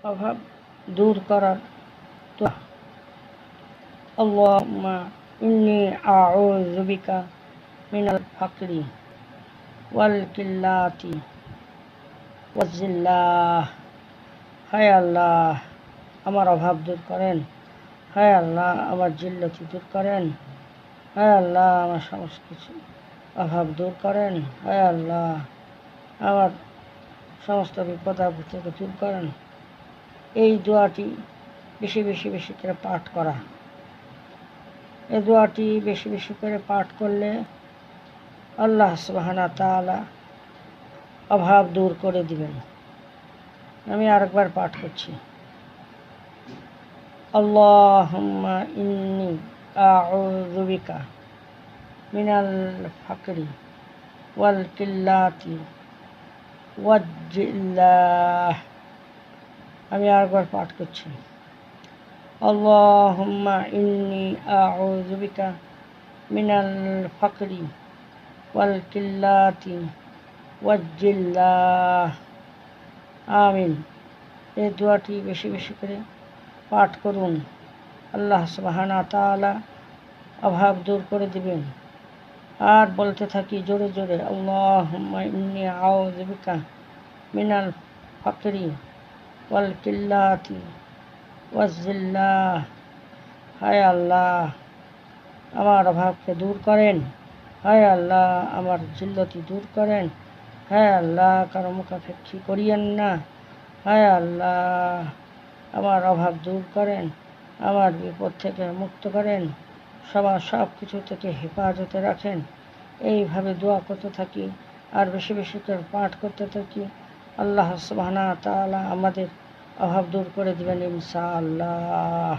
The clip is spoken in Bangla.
অভাব দূর করার দোয়া। আল্লাহুম্মা ইন্নী আউযু বিকা মিনাল ফাকরি ওয়াল কিল্লাতি ওয়াজ জিল্লাহ। হায় আল্লাহ, আমার অভাব দূর করেন। হায় আল্লাহ, আমার জিল্লতি দূর করেন। হায় আল্লাহ, আমার সমস্ত কিছু অভাব দূর করেন। হায় আল্লাহ, আমার সমস্ত বিপদ আপদ থেকে দূর করেন। এই দোয়াটি বেশি বেশি বেশি করে পাঠ করা। এই দোয়াটি বেশি বেশি করে পাঠ করলে আল্লাহ সুবহানাহু ওয়া তাআলা অভাব দূর করে দিবেন। আমি আরেকবার পাঠ করছি। আল্লাহুম্মা ইন্নী আউযু বিকা মিনাল ফাকরি ওয়াল কিল্লাতি ওয়াজ জিল্লাহ। আমি আরেকবার পাঠ করছি। আল্লাহুম্মা ইন্নী আউযু বিকা মিনাল ফাকরি ওয়াল কিল্লাতি ওয়াজ জিল্লাহ। আমিন। এই দোয়াটি বেশি বেশি করে পাঠ করুন। আল্লাহ সুবহানাহু ওয়া তাআলা অভাব দূর করে দিবেন। আর বলতে থাকি জোরে জোরে, আল্লাহুম্মা ইন্নী আউযু বিকা মিনাল ফাকরি ওয়াল কিল্লাতি ওয়াজ জিল্লাহ। হায় আল্লাহ, আমার অভাবকে দূর করেন। হায় আল্লাহ, আমার জিল্লতি দূর করেন। হায় আল্লাহ, কারো মুখাপেক্ষী করিয়েন না। হায় আল্লাহ, আমার অভাব দূর করেন, আমার বিপদ থেকে মুক্ত করেন, সব কিছু থেকে হেফাজতে রাখেন। এইভাবে দোয়া করতে থাকি আর বেশি বেশি করে পাঠ করতে থাকি। আল্লাহ সুবহানাহু ওয়া তাআলা আমাদের অভাব দূর করে দিবেন ইনশাআল্লাহ।